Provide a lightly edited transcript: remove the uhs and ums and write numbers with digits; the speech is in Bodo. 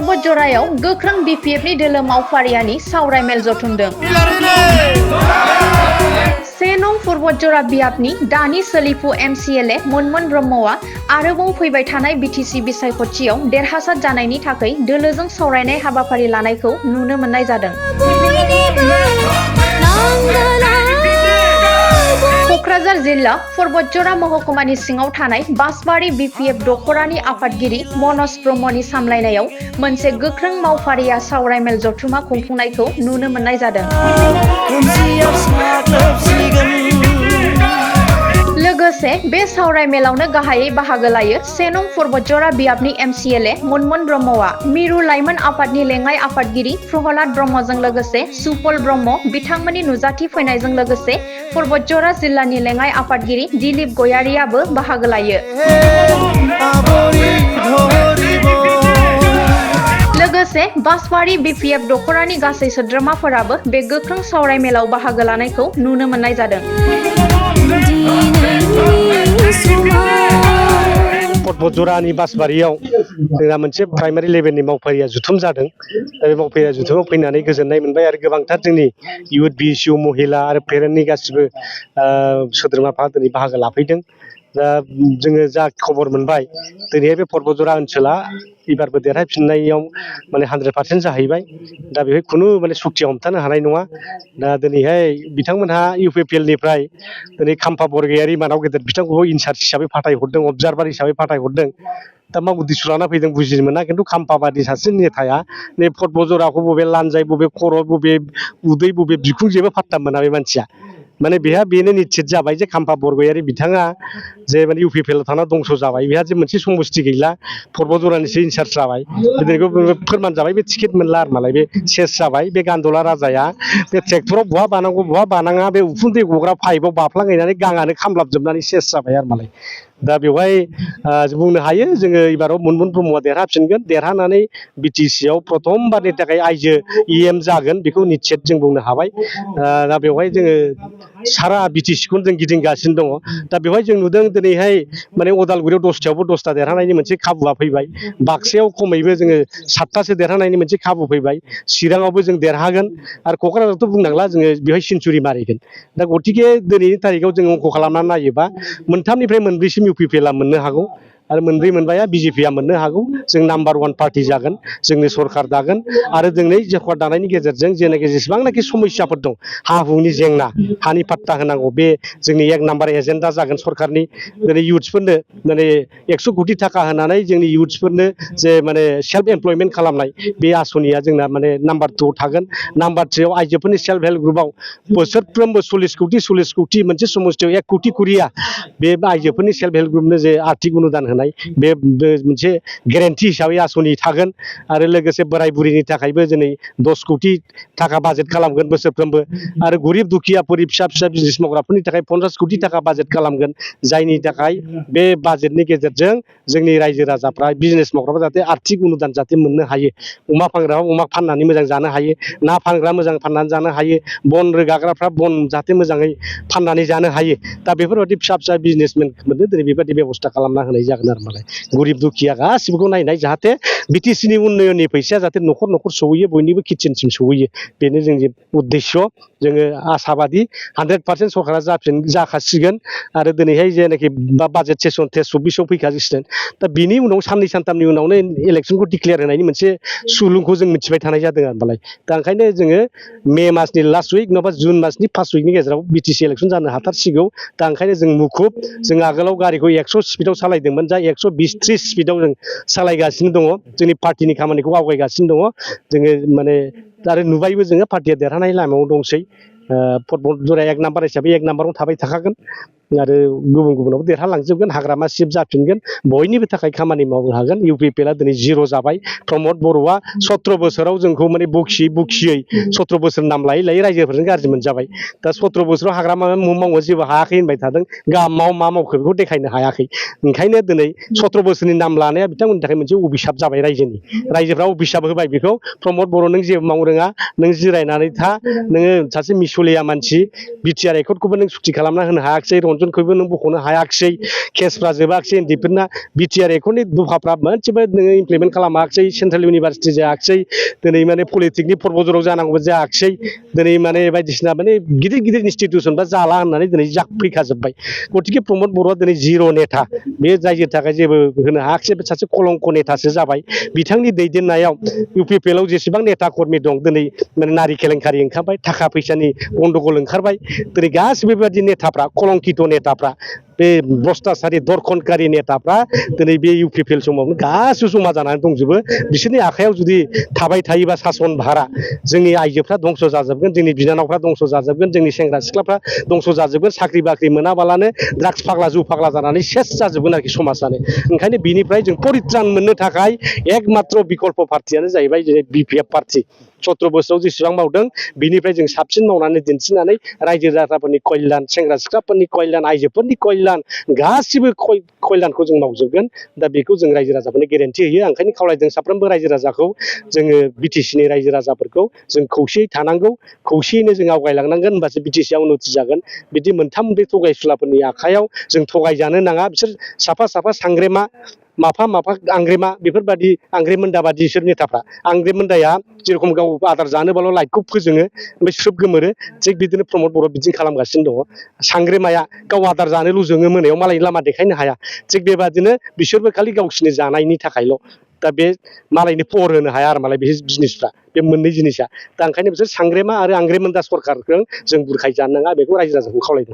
बतझरायाव गोख्रों बीपीएफनि दोलो मावफारियानि सावराय मेल जथुमदों। 1 नं बतझरा बियाबनि दानि सोलिफु एमसीएलए मनमोन ब्रह्मआ आरोबाव फैबाय थानाय बीटीसी बिसायख'थियाव देरहासार जानायनि थाखाय दोलोजों सावरायनाय हाबाफारि लानायखौ नुनो मोननाय जादों। क'क्राझार जिल्ला बतझरा महकुमानि सिङाव थानाय बासबारि बीपीएफ दखरानि आफादगिरि मनज ब्रह्मनि सामलायनायाव मोनसे गोख्रों मावफारिया सावराय मेल जथुमा खुंफुंनायखौ नुनो मोननाय जादों। लोगोसे बे सावराय मेलावनो गाहायै बाहागो लायो 1 नं बतझरा बियाबनि एमसीएलए मनमोन ब्रह्मआ मिरु लाइमोन आफादनि लेङाइ आफादगिरि प्रहलाद ब्रह्मजों लोगोसे सुपल ब्रह्म बिथांमोननि नुजाथि फैनायजों लोगोसे बतझरा जिल्लानि लेङाइ आफादगिरि दिलीप गयारियाबो बाहागो लायो। लोगोसे बासबारि बीपीएफ दखरानि गासै सोद्रोमाफोराबो बे गोख्रों सावराय मेलाव बाहागो लानायखौ नुनो मोननाय जादों। बतझरानि बासबारियाव जोंहा मोनसे प्राइमारि लेभेलनि मावफारिया जुथुम जादों। बे मावफारिया जुथुमाव फैनानै गोजोननाय मोनबाय आरो गोबांथार जोंनि इउथ बिएसयु महिला आरो पेरेन्टनि गासिबो सोद्रोमाफोरा दिनै बाहागो लाफैदों। दा जोङो जा खबर मोनबाय दिनैहाय बे बतझरा ओनसोला एबारबो देरहाफिननायाव माने 100% जाहैबाय। दा बेवहाय खुनु माने सुक्तिया हमथानो हानाय नङा। दा दिनैहाय बिथांमोनहा इउपिपिएलनिफ्राय दिनै खाम्फा बरगयारि मानाव गेदेर बिथांखौ इनचार्ज हिसाबै फाथायहरदों, अबजारभार हिसाबै फाथायहरदों। दा मा उद्देश्य लाना फैदों बुजिनो मोना, खिन्थु खाम्फाबादि सासे नेताया नै बतझराखौ बबे लान्जाय, बबे खर', बबे उदै, बबे बिखुं जेबो फात्ता मोना बे मानसिया। माने बेहा बेनो निश्चित जाबाय जे खाम्फा बरगयारि बिथाङा जे माने इउपिपिएलआव थाना दंस' जाबाय, बेहा जे मोनसे समस्ति गैला, बतझरानिसो इनचार्ज जाबाय, बेखौ फोरमान जाबाय। बे टिकेट मोनला आरो मालाय बे सेस जाबाय। बे गान्दला राजाया बे ट्रेक्टराव बहा बानांगौ बहा बानाङा बे उखुन्दै गग्रा पाइपआव बाफ्लांहैनानै गाङानो खामलाबजोबनानै सेस जाबाय आरो मालाय। दा बेवहाय बुंनो हायो जोङो एबाराव मनमोन ब्रह्मआ देरहाफिनगोन, देरहानानै बिटिसिआव प्रथमबारनि थाखाय आइजो इएम जागोन, बेखौ निश्चित जों बुंनो हाबाय। दा बेवहाय जोङो सारा बिटिसिखौनो जों गिदिंगासिनो दङ। दा बेवहाय जों नुदों दिनैहाय माने उदालगुरियाव 10थायावबो 10था देरहानायनि मोनसे खाबुआ फैबाय, बाक्सायाव खमैबो जोङो 7थासो देरहानायनि मोनसे खाबु फैबाय, चिराङावबो जों देरहागोन आरो क'क्राझारावथ' बुंनांला जोङो बेवहाय सेन्चुरि मारिगोन। दा गतिके दिनैनि तारिखाव जों अंक खालामनानै नायोबा 3निफ्राय 4सिम इउपिपिएलआ मोननो हागौ आरो 4 मोनबाया बिजेपिआ मोननो हागौ। जों नाम्बार 1 पार्टि जागोन, जोंनि सरकार दागोन आरो जोंनि सरकार दानायनि गेजेरजों जेनाखि जेसेबांनाखि समस्याफोर दं, हा हुनि जेंना, हानि पाट्टा होनांगौ, बे जोंनि 1 नाम्बार एजेन्डा जागोन सरकारनि। दिनै इउथ्सफोरनो दिनै 100 कोटि थाखा होनानै जोंनि इउथ्सफोरनो जे माने सेल्फ एमप्लयमेन्ट खालामनाय बे आसनिया जोंना माने नाम्बार 2 थागोन। नाम्बार 3आव आइजोफोरनि सेल्फ हेल्प ग्रुपआव बोसोरफ्रोमबो 40 कोटि मोनसे समस्थियाव 1 कोटि कुरिया बे आइजोफोरनि सेल्फ हेल्प ग्रुपनो जे आर्थिक अनुदान होनाय बे मोनसे गेरेन्टि हिसाबै आसनि थागोन। आरो लोगोसे बोराय बुरिनि थाखायबो दिनै 10 कोटि थाखा बाजेट खालामगोन बोसोरफ्रोमबो। आरो गरिब दुखियाफोरनि फिसा फिसा बिजनेस मावग्राफोरनि थाखाय 50 कोटि थाखा बाजेट खालामगोन, जायनि थाखाय बे बाजेटनि गेजेरजों जोंनि रायजो राजाफ्रा बिजनेस मावग्राफ्रा जाहाथे आर्थिक अनुदान जाहाथे मोननो हायो। अमा फानग्राफ्रा अमा फाननानै मोजां जानो हायो, ना फानग्रा मोजां फाननानै जानो हायो, बन रोगाग्राफ्रा बन जाहाथे मोजाङै फाननानै जानो हायो। दा बेफोरबायदि फिसा फिसा बिजनेसमेनफोरनो दिनै बेबायदि बेबस्था खालामना होनाय जागोन आरो मालाय। गरिब दुखिया गासिबोखौ नायनाय, जाहाथे बिटिसिनि उन्नयननि फैसाया जाहाथे न'खर न'खर सौहैयो, बयनिबो किटचेनसिम सौहैयो, बेनो जोंनि उद्देश्य। जोङो आसाबादि 100% सरकारा जाखासिगोन आरो दिनैहाय जेनाखि बाजेट सेसन टेस्ट 24आव फैखासिगोन। दा बिनि उनाव 2 सानथामनि उनावनो इलेक्सनखौ डिक्लेयार होनायनि मोनसे सुलुंखौ जों मिथिबाय थानाय जादों आरो मालाय। दा ओंखायनो जोङो मे मासनि लास्ट उइक नङाबा जुन मासनि फार्स्ट उइकनि गेजेराव बिटिसि इलेक्सन जानो हाथारसिगौ। दा ओंखायनो जों मुखुब, जों आगोलाव गारिखौ 100 स्पिडआव सालायदोंमोन, दा 120-30 स्पिडआव जों सालायगासिनो दङ। जोंनि पार्टिनि खामानिखौ आवगायगासिनो दङ जोङो माने। आरो नुबायबो जोङो पार्टिया देरहानाय लामायाव दंसै। बतझराया 1 नाम्बार हिसाबै 1 नाम्बाराव थाबाय थाखागोन आरो गुबुन गुबुनावबो देरहालांजोबगोन, हाग्रामा सिफ जाफिनगोन, बयनिबो थाखाय खामानि मावनो हागोन। इउपिपिएलआ दिनै 0 जाबाय। प्रमद बर'आ 17 बोसोराव जोंखौ माने बखियै 17 बोसोर नाम लायै लायै रायजोफोरजों गाज्रि मोनजाबाय। दा 17 बोसोराव हाग्रामा मावो जेबो हायाखै होनबाय थादों, गाहामाव मा मावखो बेखौ देखायनो हायाखै। ओंखायनो दिनै 17 बोसोरनि नाम लानाया बिथांमोननि थाखाय मोनसे अभिशाप जाबाय रायजोनि। रायजोफ्रा अभिशाप होबाय बेखौ, प्रमद बर' नों जेबो मावनो रोङा, नों जिरायनानै था, नोङो सासे मिसलिया मानसि, बिटिआर एकर्डखौबो नों सुक्ति खालामना होनो हायाखिसै, अनसनखौबो नों बख'नो हायाखिसै केसफ्रा जोबाखिसै उन्दैफोरना बिटिआर एकर्डनि दफाफ्रा मोनसेबो नोङो इमप्लिमेन्ट खालामाखिसै सेन्ट्रेल इउनिभारसिटि जायाखिसै दिनै माने पलिटेकनिक प्रबजराव जानांगौबो जायाखिसै दिनै माने बायदिसिना माने गिदिर गिदिर इनस्टिटिउसनबा जाला होननानै दिनै फैखाजोब्बाय गतिके प्रमद बर'आ दिनै जिर' नेता बे जायनि थाखाय जेबो होनो हायाखिसै बे सासे कलंक नेतासो जाबाय बिथांनि दैदेननायाव इउपिपिएलआव जेसेबां नेता कर्मि दं दिनै माने नारि केलेंकारि ओंखारबाय थाखा फैसानि गन्दगल ओंखारबाय दिनै गासिबो बेबायदि नेताफ्रा कलंकित नेताफ्रा बे भ्रष्टाचारि दरखनकारि नेताफ्रा दिनै बे इउपिपिएल समावनो गासिबो जमा जानानै दंजोबो बिसोरनि आखायाव जुदि थाबाय थायोबा सासन भारा जोंनि आइजोफ्रा धंस' जाजोबगोन जोंनि बिनानावफ्रा धंस' जाजोबगोन जोंनि सेंग्रा सिख्लाफ्रा धंस' जाजोबगोन साख्रि बाख्रि मोनाबालानो ड्राग्स फाग्ला जौ फाग्ला जानानै सेस जाजोबगोन आरोखि समाजानो ओंखायनो बिनिफ्राय जों परित्रान मोननो थाखाय एकमात्र बिकल्प पार्टियानो जाहैबाय जेरै बिपिएफ पार्टि 17 बोसोराव जेसेबां मावदों बिनिफ्राय जों साबसिन मावनानै दिन्थिनानै रायजो राजाफोरनि कल्याण सेंग्रा सिख्लाफोरनि कल्याण आइजोफोरनि कल्याण गासिबो कल्याणखौ जों मावजोबगोन दा बेखौ जों रायजो राजाफोरनो गेरेन्टि होयो ओंखायनो खावलायदों साफ्रोमबो रायजो राजाखौ जोङो बिटिसिनि रायजो राजाफोरखौ जों खौसेयै थानांगौ खौसेयैनो जों आवगायलांनांगोन होमबासो बिटिसिआ उन्नति जागोन बिदि मोनथाम बे थगायसुलाफोरनि आखायाव जों थगायजानो नाङा बिसोर साफा साफा सांग्रेमा माफा माफा आंग्रेमा बेफोरबायदि आंग्रेमोन्दा बादि बिसोर नेताफ्रा आंग्रेमोन्दाया जेरखम गाव आदार जानोबाल' लाइटखौ फोजोङो ओमफ्राय स्रोब गोमोरो थिग बिदिनो प्रमद बर' बिदिनो खालामगासिनो दङ सांग्रेमाया गाव आदार जानोल' जोङो मोनायाव मालायनि लामा देखायनो हाया थिग बेबादिनो बिसोरबो खालि गावसिनि जानायनि थाखायल' दा बे मालायनि पहर होनो हाया आरो मालाय बे जिनिसफ्रा बे मोननै जिनिसा दा ओंखायनो बिसोर सांग्रेमा आरो आंग्रेमोन्दा सरखारजों जों बुरखायजानो नाङा बेखौ रायजो राजाखौ खावलायदों